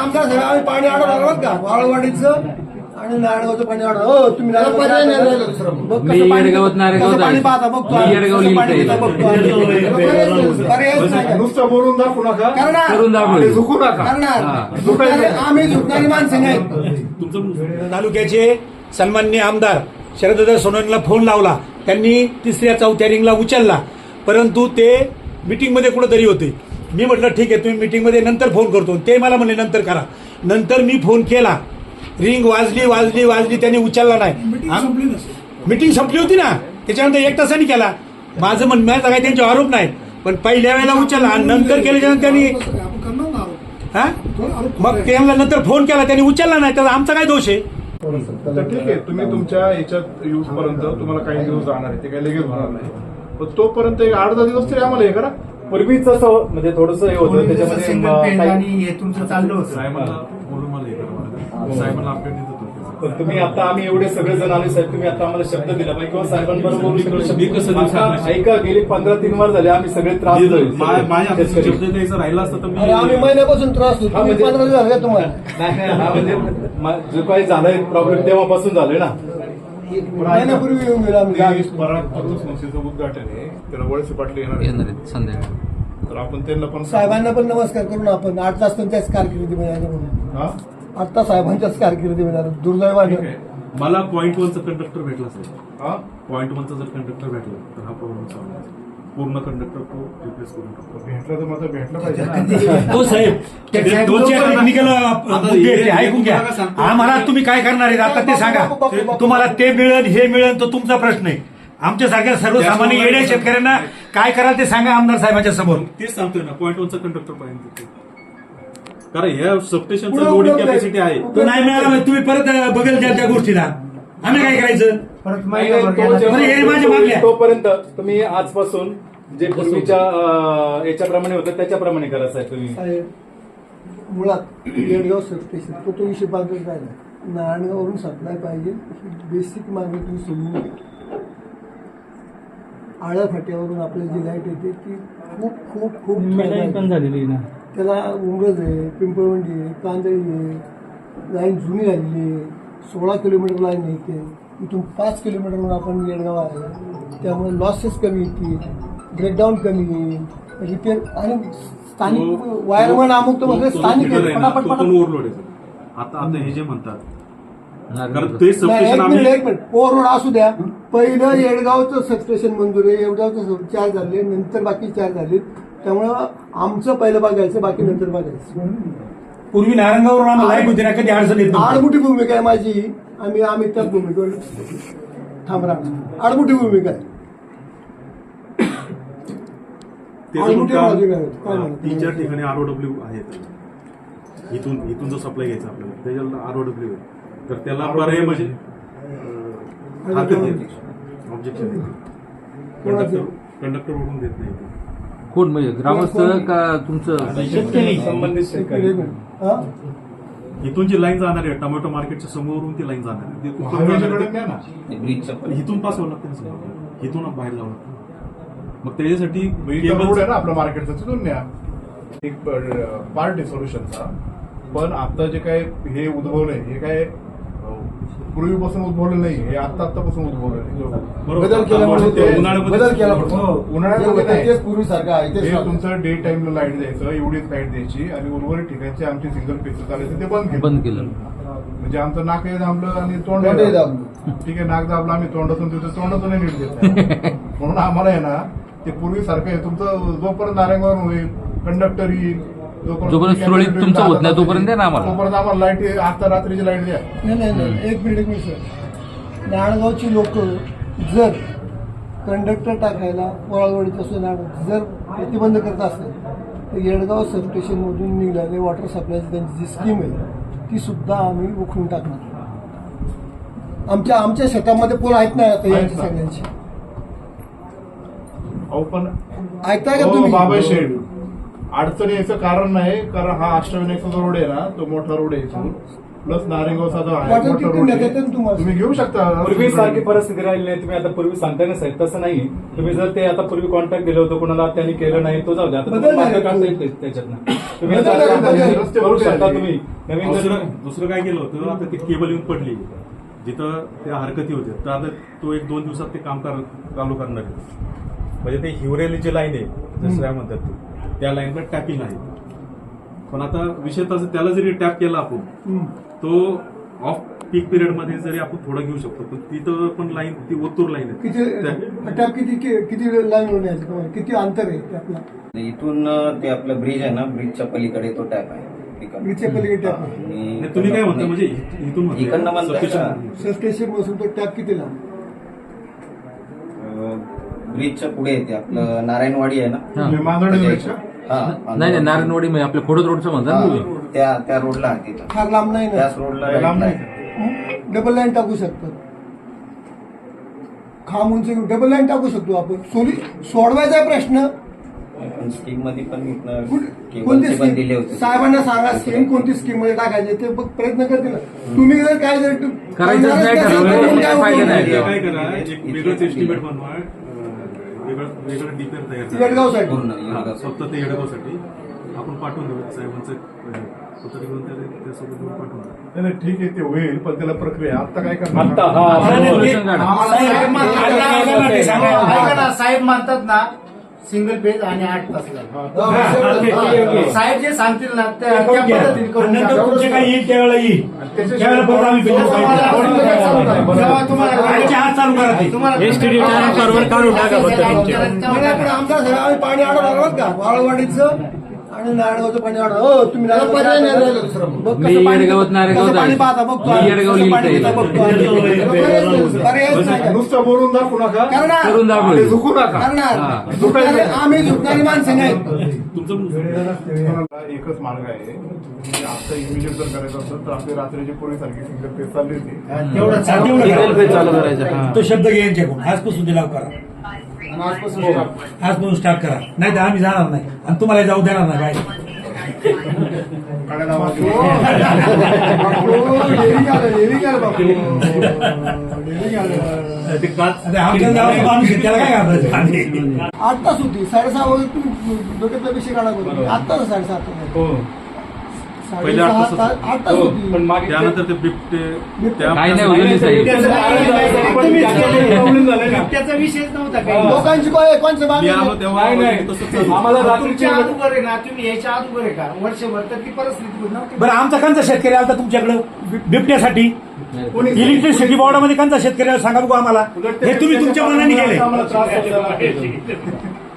आमदार साहेब आम्ही पाणी अडवणार बघ का वाळवाडीचं आणि नारायणगावचं पाणी अडवणार. हो तुम्ही पर्याय नाही राहिलं दुसरं. बघ मी कसं पाणी येडगावात नारायणगावात कसं पाणी आहे. पाहता बघतो मी येडगाव कसं पाणी लिहिलंय. पिता बघतो आम्ही. पर्यायच नाही. नुसतं बोलून दाखवू नका, करणार करून दाखवू. झुकू नका. करणार झुकणारे- आम्ही झुकणारी माणसं नाही. तालुक्याचे सन्माननीय आमदार शरददादा सोनवणेला फोन लावला. त्यांनी तिसऱ्या चौथ्या रिंगला उचलला, परंतु ते मीटिंगमध्ये कुठेतरी होते. मी म्हटलं ठीक आहे, तुम्ही मीटिंगमध्ये नंतर फोन करतो. ते मला म्हणले नंतर करा. नंतर मी फोन केला, रिंग वाजली, त्यांनी उचलला नाही. मीटिंग संपली होती ना, त्याच्यानंतर 1 तासांनी केला. माझं म्हणण्याचा काही त्यांचे आरोप नाही, पण पहिल्या वेळेला उचलला आणि नंतर केल्याच्यानंतर त्यांनी मग त्यांना नंतर फोन केला, त्यांनी उचलला नाही, तर आमचा काय दोष आहे? तर ठीक आहे, तुम्ही तुमच्या याच्यात यूज पर्यंत तुम्हाला काही दिवस जाणार आहे, ते काही लगेच होणार नाही. पण तोपर्यंत 8-10 दिवस तरी आम्हाला हे करा. पूर्वीच असं म्हणजे थोडस हे होतं त्याच्यामध्ये सिंगल पेज काही- आणि हे तुमचं चाललं होतं. साहेबांना बोलून मला हे करा. साहेबांना अपडेट देत होतो. पण तुम्ही आता आम्ही एवढे सगळे जण आले साहेब, तुम्ही आता आम्हाला शब्द दिला पाहिजे किंवा साहेबांबरोबर मी सगळे शब्द- मी कसं देऊ आता शकणार? ऐका गेली 15-3 वार झाले आम्ही सगळे त्रास माझ्या शेतकरी. शब्द द्यायचं राहिला असतं तर अरे आम्ही मी महिन्यापासून त्रास होतो. हा, म्हणजे- 15 दिवस झाले का तुम्हाला? नाही हा म्हणजे जो काही झालंय प्रॉब्लेम तेव्हापासून झालंय ना. महिन्यापूर्वी येऊन गेलो आम्ही. संस्थेचं उद्घाटन आहे, त्याला वळसे पाटील येणार येणार आहे. आहेत संध्याकाळी. तर आपण त्यांना पण साहेबांना पण नमस्कार करून आपण 8 तास त्यांच्याच कारकिर्दीमध्ये आहे म्हणून हा? 8 तास साहेबांच्याच कारकिर्दीमध्ये आहे. दुर्दैवाने ठीक आहे. मला पॉईंट 1चा कंडक्टर भेटला साहेब. हा? पॉईंट 1चा जर कंडक्टर भेटला तर हा प्रॉब्लेम सॉल्व्ह आहे. पूर्ण कंडक्टर तो रिप्लेस करून टाकतो. भेटलं तर मला भेटलं पाहिजे ना. हो साहेब, त्याचे दोनचे टेक्निकल मुद्दे आहेत, ते ऐकून घ्या. आम्हाला तुम्ही काय करणार आहेत आता ते सांगा. तुम्हाला ते मिळेल हे मिळेल तो तुमचा प्रश्न आहे. आमच्यासारख्या सर्वसामान्य येड्या शेतकऱ्यांना काय कराल ते सांगा आमदार साहेबांच्या समोर. तेच सांगतोय ना, पॉईंट 1चा कंडक्टर पाहिजे. कारण या सबस्टेशनचं पुढं- लोडिंग पुढं- कॅपॅसिटी आहे. तो नाही मिळाला म्हणजे तुम्ही परत बघेल त्या गोष्टीला. आम्ही काय करायचं? नाही, नाही, तो जेव्हा- बरं, हे माझ्या मागल्या. तोपर्यंत तुम्ही आजपासून जे पूर्वीच्या याच्याप्रमाणे होतं त्याच्याप्रमाणे करा साहेब तुम्ही. साहेब, मुळात येडगाव सबस्टेशन तो विषय बाजूला राहिला. नारायणगाववरून सप्लाय पाहिजे, बेसिक मागणी तुम्ही सोडून नका. आळ्या फाट्यावरून आपल्याला जी लाईट येते ती खूप खूप खूप पण झालेली ना. त्याला उमरज आहे, पिंपळवंडी आहे, कांदळी आहे, लाईन जुनी झालेली आहे. 16 किलोमीटर लाईन येते. इथून 5 किलोमीटरवरून आपण येडगाव आहे, त्यामुळे लॉसेस कमी येतील, ब्रेकडाऊन कमी येईल, रिपेअर आणि स्थानिक वायरमन अमुक तर म्हणजे स्थानिक आहे. पटापट पटापट. ओव्हरलोड आहे सर. आता हे जे म्हणतात, कारण ते नाही, सबस्टेशन एक आम्ही मिनिट ओव्हरलोड असू द्या. पहिलं येडगावचं सबस्टेशन मंजूर आहे, येडगावचं चार झाले, नंतर बाकी 4 झाले. त्यामुळं आमचं पहिलं बघायचं, बाकी नंतर बघायचं. पूर्वी नारायणगाववरून आम्हाला लाईट होती ना, कधी अडचण येत नव्हती. आडमुठी भूमिका आहे माझी. आम्ही त्याच भूमिकेवर थांब राहणार. आडमुठी भूमिका आहे. त्याचं मोठी काम बाजू आहे. काय म्हणतात? 3-4 ठिकाणी ROW आहेत. इथून जो सप्लाय घ्यायचा आपल्याला त्याच्याला ROW आहे. तर त्याला पर्याय म्हणजे ऑब्जेक्शन कंडक्टर ओढून देत नाही. कोण म्हणजे ग्रामस्थ का तुमचं? संबंधित शेतकरी. हा? इथून जी लाईन जाणार आहे टोमॅटो मार्केटच्या समोरून ती लाईन जाणार आहे. ती कुठून हायवेच्या जाणार कडे आहे? द्या ना. इथून पास व्हावं लागतं ना सर. इथून बाहेर जावं लागतं. मग त्याच्यासाठी इथं रोड आहे ना आपल्या मार्केटचा, तिथून न्या. एक पार्ट आहे सोल्युशनचा. पण आता जे काय हे उद्भवलंय हे काय पूर्वीपासून उद्भवलं नाही, हे आतापासून उद्भवलं नाही. बदल केल्यामुळे ते उन्हाळ्यामध्ये- बदल केला पडतो. उन्हाळ्यामध्ये नाही. तेच पूर्वीसारखं आहे तेच हे राहतं. तुमचं डे टाइमला लाईट द्यायचं, एवढीच लाईट द्यायची आणि उर्वरित ठिकाणचे आमचे सिंगल पेज चालायचं ते बंद केलं. बंद केलं. म्हणजे आमचं नाक हे दाबलं आणि तोंड तोंडही दाबलं. ठीक आहे, नाक दाबलं आम्ही तोंडातून देतो, तोंडातून नीट देत नाही. म्हणून आम्हाला आहे ना ते पूर्वीसारखं आहे. तुमचं जोपर्यंत नारायणगाव होईल, कंडक्टर येईल, जोपर्यंत सुरळीत तुमचं होत नाही, तोपर्यंत द्या ना आम्हाला. तोपर्यंत आम्हाला लाईट आता रात्रीची लाईट द्या. नाही एक मिनिट सर. नाळगावची लोक जर कंडक्टर टाकायला वळावळीत असो जर प्रतिबंध करत असेल तर येडगाव सबस्टेशनमधून निघालेले वॉटर सप्लायची त्यांची जी स्कीम आहे ती सुद्धा आम्ही उखडून टाकणार. आमच्या शेतामध्ये पोल आहेत ना आता यांची सगळ्यांची. अहो पण ऐकताय का हो, तुम्ही? बाबा शेड अडचण याचं कारण नाही, कारण हा अष्टविनायकचा जो रोड आहे ना तो मोठा रोड आहे इथून. प्लस नारायणगावचा जो आहे वाटेल मोठा तिकडून रोड देतात ना तुम्हाला. तुम्ही घेऊ शकता. पूर्वी सारखी परिस्थिती राहिली नाही. तुम्ही आता पूर्वी सांगताय ना साहेब, तसं नाही. तुम्ही जर ते आता पूर्वी कॉन्टॅक्ट दिलं होतं कोणाला, त्यांनी केलं नाही, तो जाऊ द्या. आता बदल तुम्हाला नाही. काढता येते त्याच्यातनं. तुम्ही बदल आता नाही. रस्ते करू शकता तुम्ही. नवीन जर दुसरं काय केलं होतं, आता ती केबल येऊन पडली जिथं त्या हरकती होत्या, तर आता तो 1-2 दिवसात ते काम चालू करणार आहे. म्हणजे ते हिवरेली जी लाईन आहे, जसं काय म्हणतात ते, त्या लाईनला टॅपिंग आहे. पण आता विषय तसं, त्याला जरी टॅप केला आपण, तो ऑफ पीक पिरियड मध्ये जरी आपण थोडं घेऊ शकतो, पण तिथं पण लाईन ती ओतूर लाईन आहे. किती टॅप किती लाईन होऊन यायचं तुम्हाला? किती अंतर आहे टॅपला? इथून ते आपलं ब्रिज आहे ना, ब्रिजच्या पलीकडे तो टॅप आहे. ब्रिजच्या पलीकडे टॅप आहे. आणि तुम्ही काय म्हणता, म्हणजे इथून इकडनं म्हणताय का? sufficient- सबस्टेशन पासून तो टॅप किती लांब? ब्रिजच्या पुढे येते आपलं नारायणवाडी आहे ना. हा. मांजरडे रोडच्या? हा नाही नारायणवाडी म्हणजे आपल्या खोडद रोडचं म्हणतात ना तुम्ही. त्या रोडला आहे तिथं. फार लांब नाही ना. त्याच रोडला लांब right नाही. ला डबल लाईन टाकू शकतात. खांब उंची डबल लाईन टाकू शकतो आपण. सोडवायचा प्रश्न. आहे. स्कीम मध्ये पण इथनं कोणती केबलचे पण दिले स्कीम? होते. साहेबांना सांगा स्कीम कोणती स्कीम मध्ये टाकायचे ते बघ, प्रयत्न करतील ना. तुम्ही जर काय जर करायचंच नाही ठरवलं, तर मग काय फायदा नाही. उपयोग? काय करा, एक वेगळंच एस्टिमेट बनवा, वेगळं डिपेंड तयार करा. येडगावसाठी. पूर्ण हा, येडगाव. फक्त ते येडगावसाठी आपण पाठवून देऊ साहेबांचं पत्र घेऊन त्यासोबत घेऊन पाठवून देऊ. नाही नाही, ठीक आहे, ते होईल, पण त्याला प्रक्रिया आता काय करणार? आता हा Solution काढा. ऐका ना, साहेब म्हणतात ना सिंगल पेज आणि 8 तास साहेब जे सांगतील ना त्या पद्धतीने करून नंतर तुमचे काही येईल त्यावेळेला येईल. त्याच्याशिवाय त्यावेळेला परत आम्ही बिल जेव्हा तुम्हाला हात चालू करा ते. पण आमचा सगळं आम्ही पाणी अडवणार आहोत का? वाळवाडीचं आणि नारायणगावचं पाणी अडवणार. हो तुम्ही पर्याय नाही राहिला दुसरा. बघ कसं मी पाणी- येडगावात नारायणगावात कसं पाणी आहे. पाहता बघतो. मी येडगाव कसं पाणी लिहिता पिता बघतो. पर्यायच नाही. नुसतं बोलून दाखवू नका, करणार. करून आणि दाखवलं. झुकू नका. करणार. झुकणारे- आम्ही झुकणारी माणसं नाही. तुम्हाला एकच मार्ग आहे की आता इमिजिएट जर करायचं असेल तर आपली रात्रीची पूर्वीसारखी सिंगल पेज चालली होती. तेवढं Single page चालू करा. करायचं. तो शब्द घे यांच्याकडून. आजपासून दिलाव करा. आजपासून स्टार्ट करा. नाही तर आम्ही जाणार नाही आणि तुम्हाला जाऊ देणार नाही काय. काळ्या नावाची आता आमच्या गावात माणूस आहे, त्याला काय घाबरायचं? 8 तास होती. 6:30 वाजता तुम्ही डोक्यातला विषय काढा बरं. आता 7:30 हो. पहिले 8 तास होते. 8 तास होती. पण मागे त्यानंतर ते बिबटे काही नाही उजवली साहेब. त्याचा विषयच नव्हता काही. लोकांची कोणचं मी बांधलं आलो तेव्हा नाही, नाही. तसंच चालू. आम्हाला तुमच्या रात्रीची अगोदर आहे ना, तुम्ही याच्या अगोदर आहे का वर्षभर तर ती परिस्थिती नव्हती. बरं आमचा कंचा शेतकरी आला तुमच्याकडं बिबट्यासाठी इलेक्ट्रिसिटी बोर्डामध्ये कंचा शेतकरी आला सांगा बघू आम्हाला. हे तुम्ही तुमच्या मनाने केले. आम्हाला त्रास होता.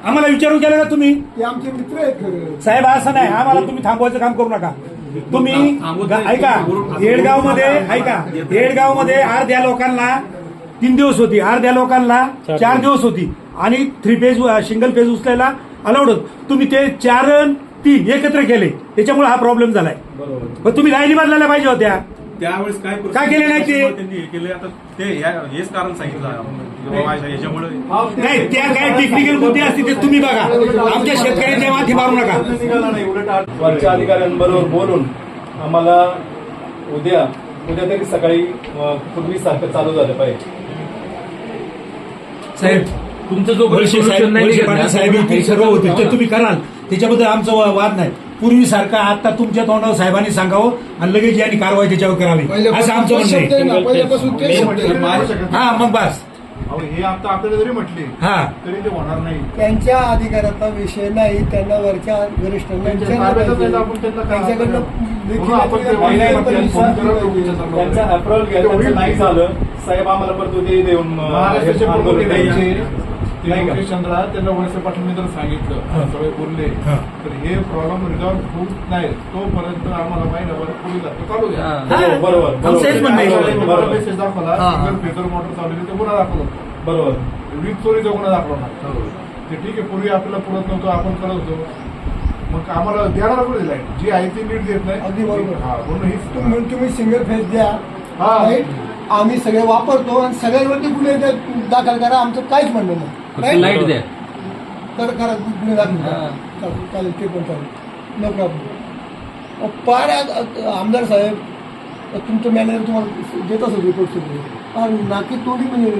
आम्हाला विचारून केलं का तुम्ही? ते आमचे मित्र आहेत खरं. साहेब असं नाही, आम्हाला तुम्ही थांबवायचं काम करू नका. तुम्ही ऐका, येडगाव मध्ये ऐका, येडगाव मध्ये अर्ध्या लोकांना 3 दिवस होती, अर्ध्या लोकांना 4 दिवस होती आणि 3 पेज सिंगल पेज उचलायला अलाउड होत. तुम्ही ते 4 आणि 3 एकत्र केले, त्याच्यामुळे हा प्रॉब्लेम झालाय. पण तुम्ही लाईनी बदलायला पाहिजे होत्या. त्यावेळेस काय केले नाही ते? त्यांनी हे केले. आता ते हेच कारण सांगितलं याच्यामुळे नाही, त्या काय टेक्निकल मुद्दे असतील ते तुम्ही बघा. आमच्या शेतकऱ्यांच्या माथी मारू नका. निघाला नाही. उलट वरच्या अधिकाऱ्यांबरोबर बोलून आम्हाला उद्या तरी सकाळी पूर्वी सारखं चालू झालं पाहिजे. साहेब तुमचं जो वळसे सोल्युशन नाही वळसे निघत पाटील ना, साहेब इथे सर्व होते ते तुम्ही कराल, त्याच्याबद्दल आमचा वाद नाही. पूर्वीसारखा आता तुमच्या तोंडावर साहेबांनी सांगावं आणि लगेच यांनी कारवाई त्याच्यावर करावी असं आमचं म्हणणं आहे. पहिल्यापासून ते शब्द आहे. हा मग बस. अहो, हे आता आपल्याला जरी म्हटले हा तरी ते होणार नाही. त्यांच्या अधिकाराचा विषय नाही. त्यांना वरच्या वरिष्ठांना त्यांच्या विचारलं ताब्यातच पाहिजे. नाही, आपण त्यांना काय त्यांच्याकडनं म्हणून आपण ते लेखी नाही पण विश्वास दिला पाहिजे. त्यांचा अप्रूव्हल घ्या. त्यांचं नाही झालं साहेब आम्हाला परत उद्या देऊन महाराष्ट्राचे आंदोलन प्रमुख करायचे. नाही का? चंद्रा त्यांना वळसे पाटलांनी जर सांगितलं सगळे बोलले हा. तर हे प्रॉब्लेम रिझॉल्व होत नाही तोपर्यंत आम्हाला महिनाभर पुढे जातो चालू द्या. हा. बरोबर आमचं हेच म्हणणं आहे. बरोबर मेसेज दाखवला हा. सिंगल पेपर मोटर चालवली ते गुन्हा दाखवला बरोबर. वीज चोरीचा गुन्हा दाखवला ते ठीक आहे. पूर्वी आपल्याला पुरत नव्हतं, आपण करत होतो, मग आम्हाला देणार कुठे दिलाय जी आहे ती नीट देत नाही. अगदी बरोबर. हा, म्हणून हीच तुम्ही सिंगल फेज द्या. हा. राईट? आम्ही सगळे वापरतो आणि सगळ्यांवरती गुन्हे दाखल करा. आमचं काहीच म्हणणं नाही. फक्त राईट? लाईट द्या. तर करा गुन्हे दाखल करा. चालेल, ते पण चालेल. No problem. पार आमदार साहेब तर तुमचं मॅनेजर तुम्हाला देत असेल रिपोर्ट सगळे नाकी तोडी म्हणजे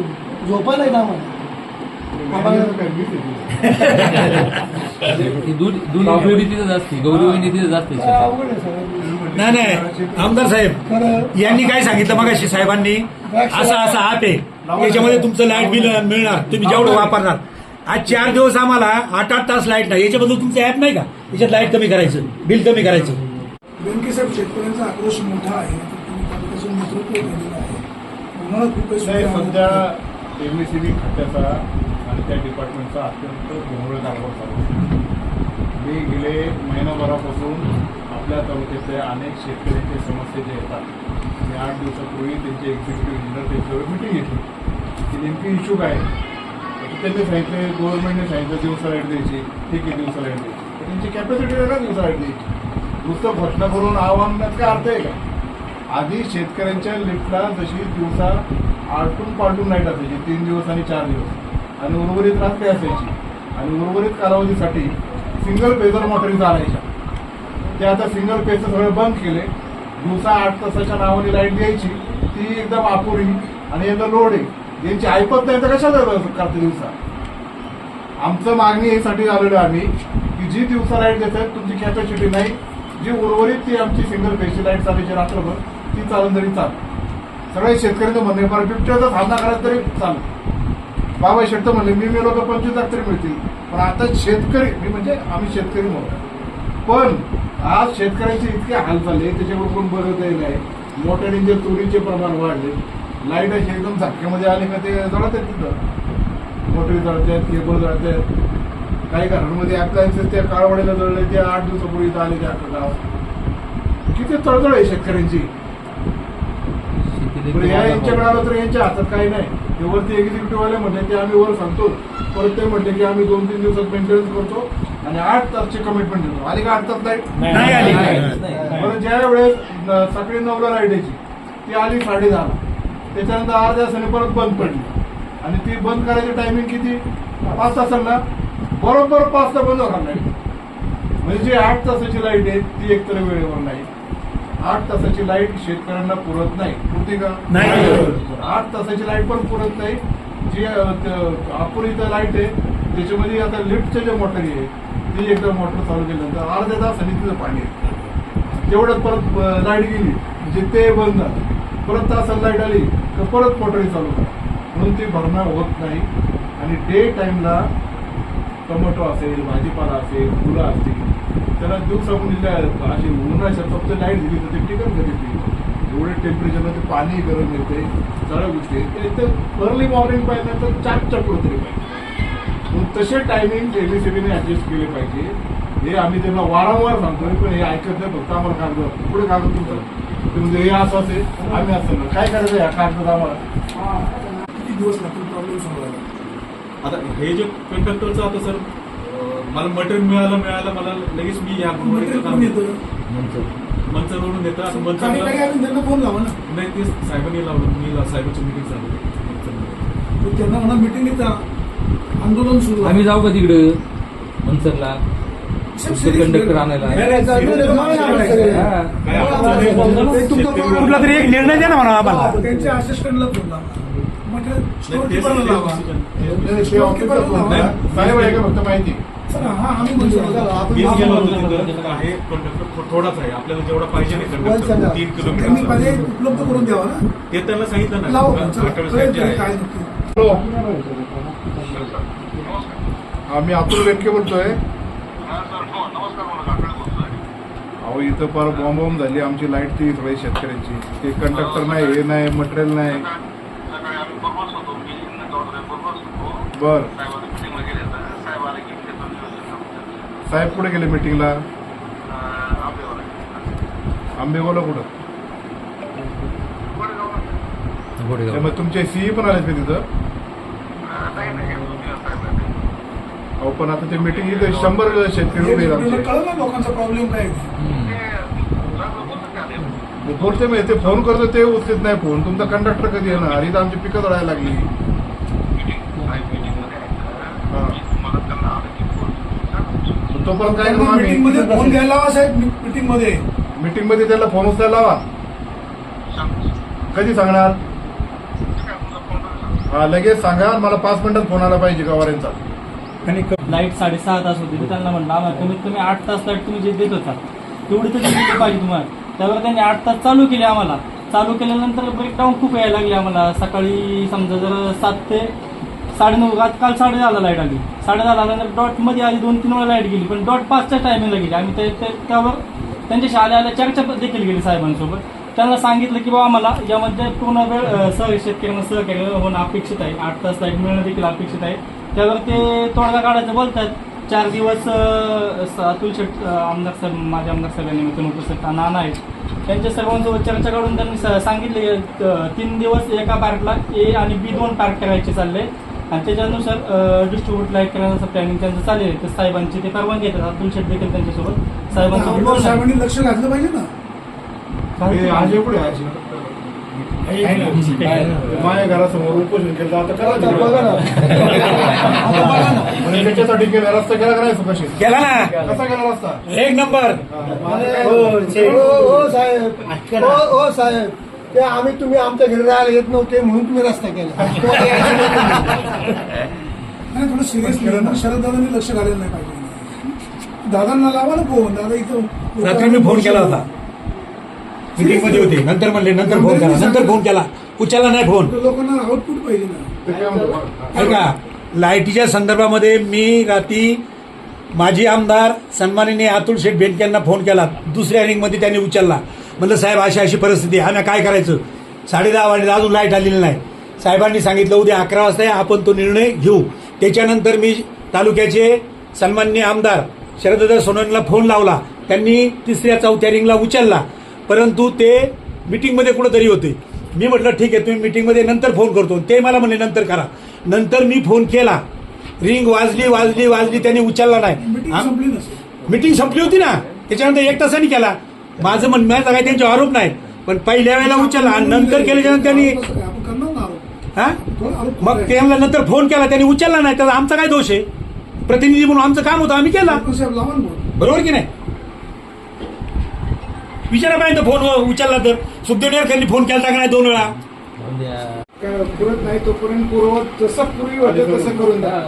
झोपा नाही आम्हाला दूध गौरी तिथेच असते गौरी वहिनी तिथेच असते अवघड आहे सगळं. नाही आमदार साहेब यांनी काय सांगितलं मगाशी साहेबांनी असा ॲप आहे याच्यामध्ये तुमचं लाईट बिल मिळणार तुम्ही जेवढं वापरणार. आज 4 दिवस आम्हाला 8-8 तास लाईट नाही याच्याबद्दल तुमचं ॲप नाही का याच्यात लाईट कमी करायचं बिल कमी करायचं. बँकेसाहेब शेतकऱ्यांचा आक्रोश मोठा आहे तर तुम्ही तालुक्याचं नेतृत्व केलेलं आहे तुम्हाला खूप काही नाही, सुविधा सध्या आहेत. एमएससीबी खात्याचा आणि त्या डिपार्टमेंटचा अत्यंत गोंधळ कारभार चालू आहे. मी गेले महिनाभरापासून आपल्या तालुक्यातल्या अनेक शेतकऱ्यांच्या समस्या ज्या येतात मी 8 दिवसापूर्वी त्यांचे एक्झिक्युटिव्ह इंजिनियर त्यांच्यावर मिटिंग घेतली की नेमकी इश्यू काय आहे. तर त्यांनी सांगितले गव्हर्नमेंटने सांगितलं दिवसा लाईट द्यायची ठीक आहे दिवसा लाईट द्यायची तर त्यांची कॅपॅसिटी आहे ना दिवसा लाईट द्यायची. नुसतं घोषणा करून आव्हानात काय अर्थ आहे का. आधी शेतकऱ्यांच्या लिफ्टला जशी दिवसा आलटून पालटून लाईट असायची 3 दिवस आणि 4 दिवस आणि उर्वरित रात्री असायची आणि उर्वरित कालावधीसाठी सिंगल पेजर मोटरी चालायच्या. ते आता सिंगल पेजचं सगळं बंद केले. दिवसा 8 तासाच्या नावाने लाईट द्यायची ती एकदम अपुरी आणि एकदम लोड आहे यांची ऐपत नाही तर कशाला करते दिवसा. आमचं मागणी यासाठी आलेलो आम्ही की जी दिवसा लाईट देतात तुमची कॅपॅसिटी नाही जी उर्वरित ती आमची सिंगल पेजची लाईट चालायची रात्रभर ती चालून तरी चाल. सगळे शेतकऱ्यांचं म्हणणे फार बिबट्याचा सामना करायला तरी चालू. बाबा शेट्ट म्हणले मी मेलो तर 25 लाख तरी मिळतील पण आता शेतकरी मी म्हणजे आम्ही शेतकरी म्हणून पण आज शेतकऱ्यांचे इतके हाल झाले त्याच्यावर कोण बरं द्यायला आहे. मोठ्याने चोरीचे प्रमाण वाढले लाईट अशी एकदम झटक्यामध्ये आले का ते जळत आहेत तिथं मोटरी जळतात केबल जळतात. काही घरांमध्ये अप्लायन्सेस त्या काळवाडीला जळले ते 8 दिवसापूर्वी इथं आले ते अख्खं गाव. किती तळतळ आहे शेतकऱ्यांची. यांच्याकडे आलं तर यांच्या हातात काही नाही. ते वरती एक्झिक्युटिव्ह वाले म्हटले ते आम्ही वर सांगतो परत ते म्हटले की आम्ही 2-3 दिवसात मेंटेनन्स करतो आणि 8 तासची कमिटमेंट देतो. आली का 8 तास लाईट नाही आली. परत ज्या वेळेस सकाळी 9ला लाईट यायची ती आली 10:30 त्याच्यानंतर अर्ध्या तासाने परत बंद पडली आणि ती बंद करायची टायमिंग किती 5 तासांना बरोबर 5 तास बंद होणार लाईट. म्हणजे जी 8 तासाची लाईट आहे ती एकतर वेळेवर नाही. 8 तासाची लाईट शेतकऱ्यांना पुरत नाही. पुरते का नाही. 8 तासाची लाईट पण पुरत नाही. जी अपुरी लाईट आहे त्याच्यामध्ये आता लिफ्टच्या ज्या मोटरी आहे ती एकदा मोटर चालू केल्यानंतर अर्ध्या तासाने तिथं पाणी आहे. तेवढ्यात परत लाईट गेली म्हणजे ते बंद झालं. परत तासाला लाईट आली तर परत मोटरी चालू करा म्हणून ती भरणा होत नाही. आणि डे टाईमला टोमॅटो असेल भाजीपाला असेल फुलं असतील त्याला दिवसाहून अशी उन्हाळ्याच्या फक्त लाईट दिली तर ते टिकत नाही. एवढे टेम्परेचरला ते पाणी गरम येते सगळ्या गोष्टी ते अर्ली मॉर्निंग पाहिजे तर 4च्या पुढे तरी पाहिजे. मग तसे टायमिंग एमएससीबीने ऍडजस्ट केले पाहिजे. हे आम्ही त्यांना वारंवार सांगतोय पण हे ऐकत नाही. फक्त आम्हाला कागद पुढे कागद तुमचं ते म्हणजे हे असं असेल आम्ही असं काय करायचं या कागदात आम्हाला किती दिवस लागतील प्रॉब्लेम सोडवायला. आता हे जे कंडक्टरचं आता सर मला मटेरियल मिळालं मला लगेच मी या मटेरियल कोण येतं मंचरवरून येतं. आता काही मंचर अजून त्यांना फोन लावा ना. नाही ते साहेबांनी लावलं मी साहेबांची मिटिंग झाली तर त्यांना म्हणा मिटिंगीत आंदोलन सुरू आहे. आम्ही जाऊ का तिकडे मनसरला कंडक्टर आणायला कुठला तरी एक निर्णय द्या ना म्हणा आम्हाला. त्यांच्या असिस्टंटला फोन लावा मटेरियल स्टोर किपरला लावा. साहेब आहे का फक्त माहिती सर हा आम्ही म्हणतो मीच गेलो होतो तिथं आहे कंडक्टर थोडाच आहे आपल्याला जेवढा पाहिजे नाही कंडक्टर 3 त्यांनी किलोमीटर पर्याय उपलब्ध करून द्यावा ना. ते त्यांना सांगितलं ना लावा आठवडे साहेब जे आहे काय नक्की. आम्ही अतुल व्यक्ती बोलतोय. अहो इथं फार बॉम्ब झाली आमची लाईट ती सगळी शेतकऱ्यांची. ते कंडक्टर नाही हे नाही मटेरियल नाही. बर साहेब कुठे गेले मिटिंगला आंबेगावला कुठं त्यामुळे तुमचे सीई पण आले का तिथं. अहो पण आता ते मिटिंग इथे 100 शेतकरी उभे आहेत. कळलं ना लोकांचा प्रॉब्लेम काय बोलते मी ते फोन करतो ते उचलत नाही फोन. तुमचा कंडक्टर कधी येणार इथं आमची पिकं जळायला लागली. तोपर्यंत काय मीटिंग मध्ये फोन घ्यायला लावा साहेब. मीटिंग मध्ये त्याला फोन उचलायला लावा. कधी सांगणार? हा लगेच सांगा, मला 5 मिनिटात फोन आला पाहिजे गवाऱ्यांचा. आणि लाईट 6:30 तास होती तर त्यांना म्हणलं आम्हाला कमीत कमी 8 तास लाईट तुम्ही जे देत होता तेवढी तर दिली पाहिजे तुम्हाला. त्यावर त्यांनी 8 तास चालू केले आम्हाला. चालू केल्यानंतर ब्रेकडाऊन खूप यायला लागली आम्हाला. सकाळी समजा जर 7 ते 9:30 काल 10:30 लाईट आली. 10:30 नंतर डॉट मध्ये आली 2-3 वेळा लाईट गेली, पण डॉट 5च्या टायमिंगला गेली. आम्ही त्यावर त्यांच्याशी आल्या चर्चा देखील गेली साहेबांसोबत. त्यांना सांगितलं की बाबा आम्हाला यामध्ये पूर्ण वेळ शेतकऱ्यांना सहकार्य होणं अपेक्षित आहे, 8 तास लाईट मिळणं देखील अपेक्षित आहे. त्यावर ते तोडगा काढायचं बोलतात. 4 दिवस अतुल शेठ आमदार साहेब, माझे आमदार साहेबांनी उपस्थित नाना आहेत, त्यांच्या सर्वांसोबत चर्चा काढून त्यांनी सांगितले 3 दिवस एका पार्कला A आणि B 2 पार्क करायचे चालले आणि त्याच्यानुसार डिस्ट्रीब्यूट लाईट करण्याचं प्लॅनिंग त्यांचं चालेल. तर साहेबांची ते परवानगी घेतात. अतुल शेठ देखील त्यांच्यासोबत साहेबांसोबत आमदार बोलणार. साहेबांनी लक्ष घातलं पाहिजे ना. आज पुढे माझ्या घरासमोर उपोषण केलं, आता आता बघा ना. आता बघा ना. म्हणजे त्याच्यासाठी केला रस्ता केला का नाही सुभाष? केला ना, कसा केला रस्ता? 1 नंबर. अरे, हो साहेब, हो साहेब, ते तुम्ही आमच्या घरी राहायला येत नव्हते म्हणून तुम्ही रस्ता केला. नाही थोडं सिरियसली शरद दादांनी लक्ष घालायला नाही पाहिजे. दादांना लावा ना फोन. दादा इथं रात्री मी फोन केला होता, मीटिंग मध्ये होते. नंतर म्हणले नंतर फोन केला, उचलला नाही फोन. लोकांना आउटपुट पाहिजे ना. ते काय म्हणतो? ऐका, लाईटीच्या संदर्भामध्ये मी रात्री माजी आमदार सन्माननीय अतुल शेठ बेनके यांना फोन केला. दुसऱ्या रिंगमध्ये त्यांनी उचलला. म्हणलं साहेब अशी परिस्थिती आहे, आम्ही काय करायचं? 10:30 वाजले अजून लाईट आलेली नाही. साहेबांनी सांगितलं उद्या 11 वाजता आपण तो निर्णय घेऊ. त्याच्यानंतर मी तालुक्याचे सन्माननीय आमदार शरददादा सोनवणेला फोन लावला. त्यांनी 3ऱ्या-4थ्या रिंगला उचलला, परंतु ते मीटिंगमध्ये कुठंतरी होते. मी म्हटलं ठीक आहे, तुम्ही मीटिंगमध्ये नंतर फोन करतो. ते मला म्हणले नंतर करा. नंतर मी फोन केला, रिंग वाजली त्यांनी उचलला नाही. मीटिंग संपली नसेल. मीटिंग संपली होती ना, त्याच्यानंतर 1 तासाने केला. माझं म्हणण्याचा काही त्यांचे आरोप नाही, पण पहिल्या वेळेला उचलला आणि नंतर केल्याच्यानंतर त्यांनी आपण करणार ना आरोप. हा थोडं आरोप मग त्यांना नंतर फोन केला, त्यांनी उचलला नाही. तर आमचा काय दोष आहे? प्रतिनिधी म्हणून आमचं काम होतं, आम्ही केला. साहेब लावा ना फोन. बरोबर की नाही? विचारा पाहिजे फोन उचलला तर. सुखदेव नेरकरांनी फोन केला का नाही 2 वेळा? पुरत नाही तोपर्यंत पूर्वत जसं पूर्वी होतं तसं करून द्या.